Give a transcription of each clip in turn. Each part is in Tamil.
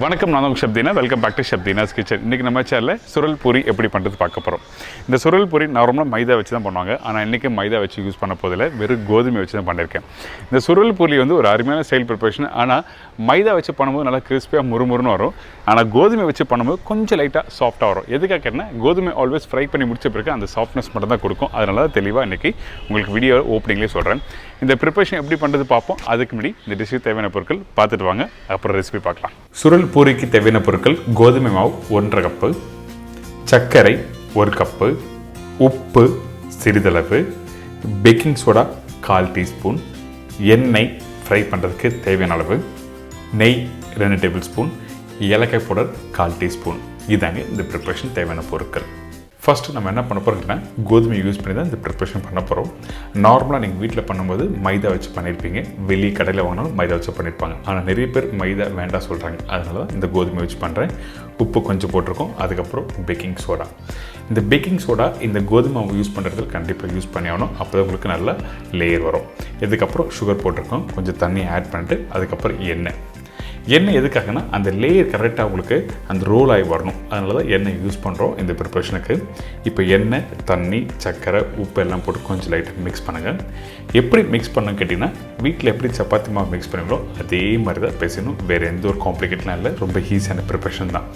வணக்கம், நான் உங்கள் chef Deena. Welcome back to chef Deena's kitchen. இன்றைக்கி நம்ம சேனலில் சுருள் பூரி எப்படி பண்ணுறது பார்க்க போகிறோம். இந்த சுருள் பூரி நார்மலாக மைதா வச்சு தான் பண்ணுவாங்க. ஆனால் இன்றைக்கி மைதா வச்சு யூஸ் பண்ண போதில்லை, வெறும் கோதுமை வச்சு தான் பண்ணியிருக்கேன். இந்த சுருள் பூரி வந்து ஒரு அருமையான ஸ்டைல் ப்ரிப்பரேஷன். ஆனால் மைதா வச்சு பண்ணும்போது நல்லா கிறிஸ்பியாக முறுமுறுன்னு வரும். ஆனால் கோதுமை வச்சு பண்ணும்போது கொஞ்சம் லைட்டாக சாஃப்ட்டாக வரும். எதுக்காக கேட்டால் கோதுமை ஆல்வேஸ் ஃப்ரை பண்ணி முடிச்ச பிறகு அந்த சாஃப்ட்னஸ் மட்டும் தான் கொடுக்கும். அதனால தான் தெளிவாக இன்றைக்கி உங்களுக்கு வீடியோ ஓப்பனிங்லேயே சொல்கிறேன். இந்த ப்ரிப்பரேஷன் எப்படி பண்ணுறது பார்ப்போம். அதுக்கு முன்னாடி இந்த டிஷ்ஷுக்கு தேவையான பொருட்கள் பார்த்துட்டு வாங்க, அப்புறம் ரெசிபி பார்க்கலாம். சுருள் பூரிக்கு தேவையான பொருட்கள்: கோதுமை மாவு 1½ கப்பு, சர்க்கரை 1 கப்பு, உப்பு சிறிதளவு, பேக்கிங் சோடா 1/4 டீஸ்பூன், எண்ணெய் ஃப்ரை பண்ணுறதுக்கு தேவையான அளவு, நெய் 2 டேபிள் ஸ்பூன், ஏலக்காய் பவுடர் 1/4 டீஸ்பூன். இதாங்க இந்த ப்ரிப்பரேஷன் தேவையான பொருட்கள். ஃபஸ்ட்டு நம்ம என்ன பண்ண போகிறோம்னா, கோதுமை யூஸ் பண்ணி தான் இந்த ப்ரிப்பரேஷன் பண்ண போகிறோம். நார்மலாக நீங்கள் வீட்டில் பண்ணும்போது மைதா வச்சு பண்ணியிருப்பீங்க, வெளியே கடையில் வாங்கினாலும் மைதா வச்சு பண்ணியிருப்பாங்க. ஆனால் நிறைய பேர் மைதா வேண்டாம் சொல்கிறாங்க. அதனால தான் இந்த கோதுமை வச்சு பண்ணுறேன். உப்பு கொஞ்சம் போட்டிருக்கோம், அதுக்கப்புறம் பேக்கிங் சோடா. இந்த பேக்கிங் சோடா இந்த கோதுமை யூஸ் பண்ணுறதுல கண்டிப்பாக யூஸ் பண்ணி ஆகணும். அப்போ தான் உங்களுக்கு நல்ல லேயர் வரும். இதுக்கப்புறம் சுகர் போட்டிருக்கோம், கொஞ்சம் தண்ணி ஆட் பண்ணிட்டு அதுக்கப்புறம் எண்ணெய் எதுக்காகனா அந்த லேயர் கரெக்டாக உங்களுக்கு அந்த ரோல் ஆகி வரணும். அதனால தான் எண்ணெய் யூஸ் பண்ணுறோம் இந்த ப்ரிப்பரேஷனுக்கு. இப்போ எண்ணெய், தண்ணி, சர்க்கரை, உப்பு எல்லாம் போட்டு கொஞ்சம் லைட்டாக மிக்ஸ் பண்ணுங்கள். எப்படி மிக்ஸ் பண்ணணும்னு கேட்டிங்கன்னா, வீட்டில் எப்படி சப்பாத்தி மாவு மிக்ஸ் பண்ணுங்களோ அதே மாதிரி தான் பேசணும். வேறு எந்த ஒரு காம்ப்ளிகேட்லாம் இல்லை, ரொம்ப ஈஸியான ப்ரிப்பரேஷன் தான்.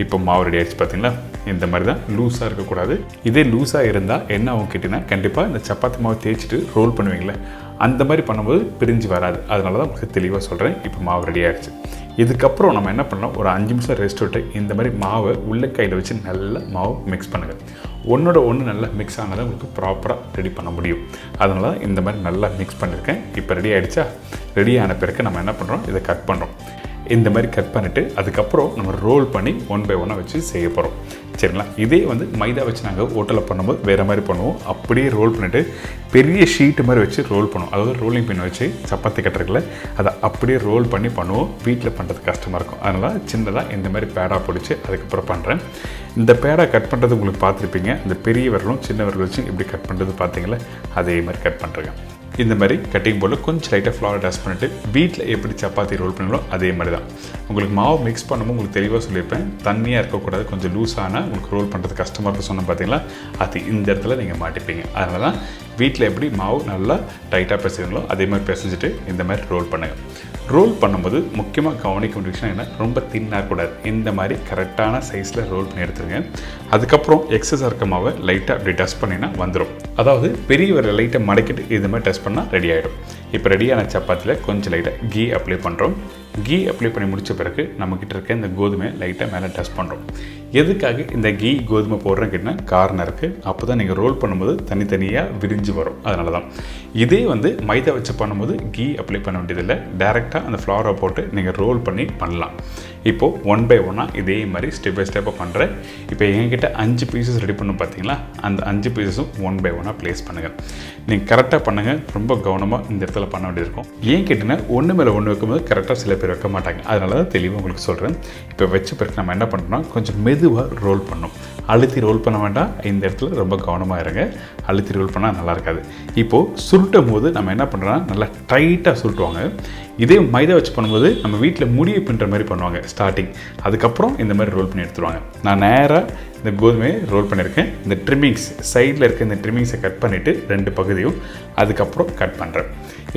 இப்போ மாவு ரெடி ஆகிடுச்சு பார்த்தீங்களா. இந்த மாதிரி தான் லூஸாக இருக்கக்கூடாது. இதே லூஸாக இருந்தால் என்ன ஆகும் கேட்டிங்கன்னா, கண்டிப்பாக இந்த சப்பாத்தி மாவு தேய்ச்சிட்டு ரோல் பண்ணுவீங்களே, அந்த மாதிரி பண்ணும்போது பிரிஞ்சு வராது. அதனால தான் உங்களுக்கு தெளிவாக சொல்கிறேன். இப்போ மாவு ரெடி ஆகிடுச்சு. இதுக்கப்புறம் நம்ம என்ன பண்ணலாம், ஒரு 5 நிமிஷம் ரெஸ்ட் விட்டு இந்த மாதிரி மாவை உள்ளங்கையில் வச்சு நல்லா மாவு மிக்ஸ் பண்ணுங்கள். ஒன்றோட ஒன்று நல்லா மிக்ஸ் ஆனதை உங்களுக்கு ப்ராப்பராக ரெடி பண்ண முடியும். அதனால தான் இந்த மாதிரி நல்லா மிக்ஸ் பண்ணியிருக்கேன். இப்போ ரெடி ஆகிடுச்சா? ரெடி ஆன பிறகு நம்ம என்ன பண்ணுறோம், இதை கட் பண்ணுறோம். இந்த மாதிரி கட் பண்ணிவிட்டு அதுக்கப்புறம் நம்ம ரோல் பண்ணி 1 by 1 வச்சு செய்ய போகிறோம். சரிங்களா? இதே வந்து மைதா வச்சு நாங்கள் ஹோட்டலில் பண்ணும்போது வேறு மாதிரி பண்ணுவோம். அப்படியே ரோல் பண்ணிவிட்டு பெரிய ஷீட்டு மாதிரி வச்சு ரோல் பண்ணுவோம். அதாவது ரோலிங் பின் வச்சு சப்பாத்தி கட்டுறதுல அதை அப்படியே ரோல் பண்ணி பண்ணுவோம். வீட்டில் பண்ணுறது கஷ்டமாக இருக்கும். அதனால் சின்னதாக இந்த மாதிரி பேடா பிடிச்சி அதுக்கப்புறம் பண்ணுறேன். இந்த பேடா கட் பண்ணுறது உங்களுக்கு பார்த்துருப்பீங்க. இந்த பெரிய விரலும் சின்ன விரல் வச்சு இப்படி கட் பண்ணுறது பார்த்தீங்களா, அதே மாதிரி கட் பண்ணுறேங்க. இந்த மாதிரி கட்டிங் போர்டில் கொஞ்சம் லைட்டாக ஃப்ளவர் டஸ்ட் பண்ணிவிட்டு வீட்டில் எப்படி சப்பாத்தி ரோல் பண்ணுங்களோ அதே மாதிரி தான். உங்களுக்கு மாவு மிக்ஸ் பண்ணும்போது உங்களுக்கு தெளிவாக சொல்லியிருப்பேன், தண்ணியாக இருக்கக்கூடாது, கொஞ்சம் லூஸான உங்களுக்கு ரோல் பண்ணுறது கஷ்டமாக இருக்கும் சொன்ன பார்த்தீங்களா, அது இந்த இடத்துல நீங்கள் மாட்டிப்பீங்க. அதனால தான் வீட்டில் எப்படி மாவு நல்லா டைட்டாக பிசைங்களோ அதே மாதிரி பிசைஞ்சிட்டு இந்த மாதிரி ரோல் பண்ணுங்கள். ரோல் பண்ணும்போது முக்கியமாக கவனிக்க வேண்டிய விஷயம் என்ன, ரொம்ப தின்னாக இருக்கக்கூடாது. இந்த மாதிரி கரெக்டான சைஸில் ரோல் பண்ணி எடுத்துருங்க. அதுக்கப்புறம் எக்ஸஸாக இருக்க மாவை லைட்டாக அப்படி டஸ்ட் பண்ணினா வந்துடும். அதாவது பெரிய ஒரு லைட்டாக மடக்கிட்டு இது மாதிரி டஸ்ட் பண்ணால் ரெடி ஆகிடும். இப்போ ரெடியான சப்பாத்தியில் கொஞ்சம் லைட்டாக கீ அப்ளை பண்ணுறோம். கீ அப்ளை பண்ணி முடித்த பிறகு நம்மக்கிட்ட இருக்க இந்த கோதுமையை லைட்டாக மேலே டஸ்ட் பண்ணுறோம். எதுக்காக இந்த கீ கோதுமை போடுறேன்னு கேட்டால் காரணம் இருக்குது. அப்போ தான் நீங்கள் ரோல் பண்ணும்போது தனித்தனியாக விரிஞ்சு வரும். அதனால தான். இதே வந்து மைதா வச்சு பண்ணும்போது கீ அப்ளை பண்ண வேண்டியதில்லை, டேரெக்டாக அந்த ஃப்ளவரை போட்டு நீங்கள் ரோல் பண்ணி பண்ணலாம். இப்போது 1 by 1 இதே மாதிரி ஸ்டெப் பை ஸ்டெப்பாக பண்ணுறேன். இப்போ எங்ககிட்ட 5 பீசஸ் ரெடி பண்ணணும் பார்த்தீங்களா, அந்த 5 பீசஸும் 1 by 1 ப்ளேஸ் பண்ணுங்கள். நீங்கள் கரெக்டாக பண்ணுங்கள், ரொம்ப கவனமாக இந்த இடத்துல பண்ண வேண்டியிருக்கும். ஏன் கேட்டிங்கன்னா, ஒன்று மேலே ஒன்று வைக்கும்போது கரெக்டாக சில பேர் வைக்க மாட்டாங்க. அதனால தான் தெளிவாக உங்களுக்கு சொல்கிறேன். இப்போ வச்ச பிறகு நம்ம என்ன பண்ணுறோம்னா, கொஞ்சம் மெதுவாக ரோல் பண்ணணும். அழுத்தி ரோல் பண்ண வேண்டாம். இந்த இடத்துல ரொம்ப கவனமாக இருங்க. அழுத்தி ரோல் பண்ணால் நல்லா இருக்காது. இப்போது சுருட்டும் போது நம்ம என்ன பண்ணுறோன்னா, நல்லா டைட்டாக சுருட்டுவாங்க. இதே மைதா வச்சு பண்ணும்போது நம்ம வீட்டில் முடியை பின்னுற மாதிரி பண்ணுவாங்க ஸ்டார்டிங். அதுக்கப்புறம் இந்த மாதிரி ரோல் பண்ணி எடுத்துருவாங்க. நான் நேராக இந்த கோதுமையை ரோல் பண்ணியிருக்கேன். இந்த ட்ரிம்மிங்ஸ் சைடில் இருக்க இந்த ட்ரிம்மிங்ஸை கட் பண்ணிவிட்டு 2 பகுதியும் அதுக்கப்புறம் கட் பண்ணுறேன்.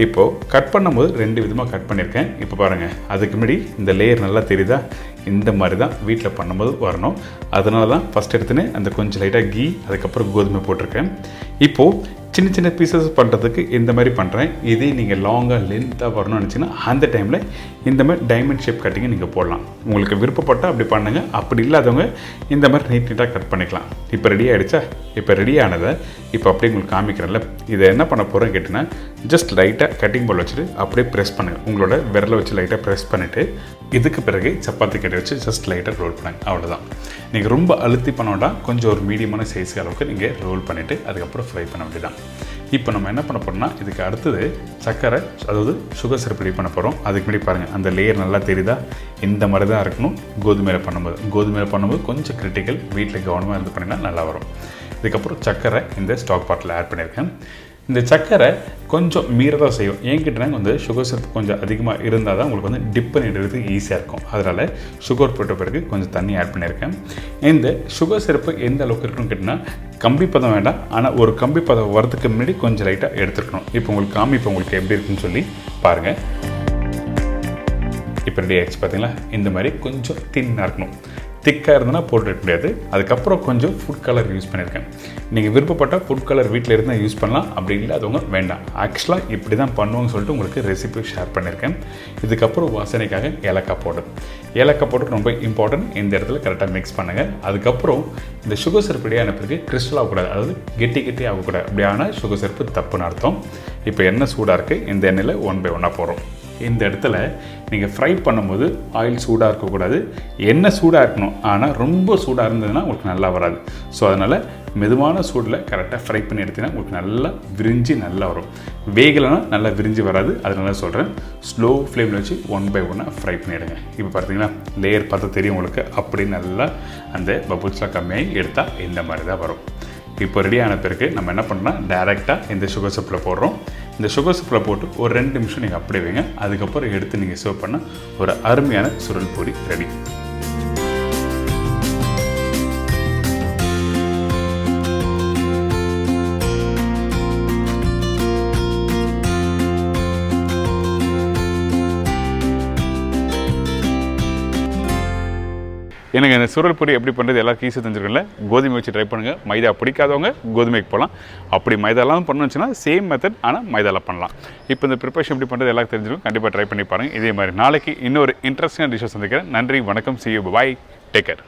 இப்போது கட் பண்ணும்போது 2 விதமாக கட் பண்ணியிருக்கேன். இப்போ பாருங்கள், அதுக்கு முன்னாடி இந்த லேயர் நல்லா தெரியுதா, இந்த மாதிரி தான் வீட்டில் பண்ணும்போது வரணும். அதனால தான் ஃபஸ்ட் எடுத்துன்னு அந்த கொஞ்சம் லைட்டாக கீ அதுக்கப்புறம் கோதுமை போட்டிருக்கேன். இப்போது சின்ன சின்ன பீசஸ் பண்ணுறதுக்கு இந்த மாதிரி பண்ணுறேன். இதே நீங்கள் லாங்காக லென்த்தாக வரணும்னு நினச்சிங்கன்னா அந்த டைமில் இந்த மாதிரி டைமண்ட் ஷேப் கட்டிங்கை நீங்கள் போடலாம். உங்களுக்கு விருப்பப்பட்டால் அப்படி பண்ணுங்கள். அப்படி இல்லாதவங்க இந்த மாதிரி நீட்டாக கட் பண்ணிக்கலாம். இப்போ ரெடி ஆகிடுச்சா? இப்போ ரெடி ஆனதை இப்போ அப்படியே உங்களுக்கு காமிக்கிறேன்ல, இதை என்ன பண்ண போகிறேன்னு கேட்டிங்கன்னா, ஜஸ்ட் லைட்டாக கட்டிங் போல் வச்சுட்டு அப்படியே ப்ரெஸ் பண்ணுங்கள். உங்களோட விரலை வச்சு லைட்டாக ப்ரெஸ் பண்ணிவிட்டு இதுக்கு பிறகு சப்பாத்தி கட்டை வச்சு ஜஸ்ட் லைட்டாக ரோல் பண்ணுங்க. அவ்வளோதான். நீங்கள் ரொம்ப அழுத்தி பண்ண வேண்டாம். கொஞ்சம் ஒரு மீடியமான சைஸ் அளவுக்கு நீங்கள் ரோல் பண்ணிவிட்டு அதுக்கப்புறம் ஃப்ரை பண்ண வேண்டியதான். இப்போ நம்ம என்ன பண்ண போகிறோம்னா, இதுக்கு அடுத்தது சர்க்கரை, அதாவது சுகர் சிரப் ரெடி பண்ண போகிறோம். அதுக்கு முன்னாடி பாருங்கள், அந்த லேயர் நல்லா தெரியுதா, இந்த மாதிரி தான் இருக்கணும். கோதுமையில் பண்ணும்போது கொஞ்சம் கிரிட்டிக்கல், வீட்டில் கவனமாக இருந்து பண்ணிங்கன்னா நல்லா வரும். இதுக்கப்புறம் சர்க்கரை இந்த ஸ்டாக் பாட்டில் ஆட் பண்ணியிருக்கேன். இந்த சக்கரை கொஞ்சம் மீறதான் செய்யும். ஏங்கிட்டனா வந்து சுகர் சிரப் கொஞ்சம் அதிகமாக இருந்தால் தான் உங்களுக்கு வந்து டிப் பண்ணிடுறதுக்கு ஈஸியாக இருக்கும். அதனால் சுகர் போட்ட பிறகு கொஞ்சம் தண்ணி ஆட் பண்ணியிருக்கேன். இந்த சுகர் சிரப்பு எந்த அளவுக்கு இருக்குன்னு கேட்டிங்கன்னா கம்பி பதம் வேண்டாம், ஆனால் ஒரு கம்பி பதம் வரதுக்கு முன்னாடி கொஞ்சம் லைட்டாக எடுத்துருக்கணும். இப்போ உங்களுக்கு எப்படி இருக்குன்னு சொல்லி பாருங்கள். இப்போ ரெடி ஆகிடுச்சு பார்த்தீங்களா? இந்த மாதிரி கொஞ்சம் தின்னாக இருக்கணும். திக்காக இருந்தனா போட்டு முடியாது. அதுக்கப்புறம் கொஞ்சம் ஃபுட் கலர் யூஸ் பண்ணியிருக்கேன். நீங்கள் விருப்பப்பட்ட ஃபுட் கலர் வீட்டில் இருந்தால் யூஸ் பண்ணலாம், அப்படி இல்லாதவங்க வேண்டாம். ஆக்சுவலாக இப்படி தான் பண்ணுவோன்னு சொல்லிட்டு உங்களுக்கு ரெசிபி ஷேர் பண்ணியிருக்கேன். இதுக்கப்புறம் வாசனைக்காக ஏலக்காய் பவுடர். ஏலக்காய் பவுடர் ரொம்ப இம்பார்ட்டன்ட். இந்த இடத்துல கரெக்டாக மிக்ஸ் பண்ணுங்கள். அதுக்கப்புறம் இந்த சுகர் சிரப் ரெடி ஆன பிறகு கிறிஸ்டல் ஆகக்கூடாது, அதாவது கெட்டி ஆகக்கூடாது. அப்படியான சுகர் சிரப்பு தப்புன்னு அர்த்தம். இப்போ எண்ணெய் சூடாக இருக்குது. இந்த எண்ணெயில் 1 by 1 போடுறோம். இந்த இடத்துல நீங்கள் ஃப்ரை பண்ணும்போது ஆயில் சூடாக இருக்கக்கூடாது, எண்ணெய் சூடாக இருக்கணும். ஆனால் ரொம்ப சூடாக இருந்ததுன்னா உங்களுக்கு நல்லா வராது. ஸோ அதனால் மெதுவான சூடில் கரெக்டாக ஃப்ரை பண்ணி எடுத்திங்கன்னா உங்களுக்கு நல்லா விரிஞ்சு நல்லா வரும். வேகலைன்னா நல்லா விரிஞ்சு வராது. அதனால சொல்கிறேன், ஸ்லோ ஃப்ளேமில் வச்சு 1 by 1 ஃப்ரை பண்ணிவிடுங்க. இப்போ பார்த்தீங்கன்னா லேயர் பார்த்தா தெரியும் உங்களுக்கு. அப்படி நல்லா அந்த பபுள்ஸ்லாம் கம்மியாகி எடுத்தால் இந்த மாதிரி தான் வரும். இப்போ ரெடி ஆன பிறகு நம்ம என்ன பண்ணோம்னா டைரெக்டாக இந்த சுகர் சிரப்பில் போடுறோம். இந்த சுகர் சிரப்பில் போட்டு ஒரு 2 நிமிஷம் நீங்கள் அப்படியே வைங்க. அதுக்கப்புறம் எடுத்து நீங்கள் சர்வ் பண்ண ஒரு அருமையான சுருள் பூரி ரெடி. எனக்கு இந்த சுருள் பூரி எப்படி பண்ணுறது எல்லாருக்கும் ஈஸியாக தெரிஞ்சிருக்கும்ல. கோதுமை வச்சு ட்ரை பண்ணுங்கள். மைதா பிடிக்காதவங்க கோதுமைக்கு போகலாம். அப்படி மைதாலாம் பண்ணணுச்சுன்னா சேம் மெத்தட், ஆனால் மைதாவில் பண்ணலாம். இப்போ இந்த ப்ரிப்பரேஷன் எப்படி பண்ணுறது எல்லாருக்கும் தெரிஞ்சிருக்கும். கண்டிப்பாக ட்ரை பண்ணி பாருங்கள். இதே மாதிரி நாளைக்கு இன்னொரு இன்ட்ரெஸ்டிங்கான டிஷ்ஷை சந்திக்கிறேன். நன்றி, வணக்கம், see you, bye, take care.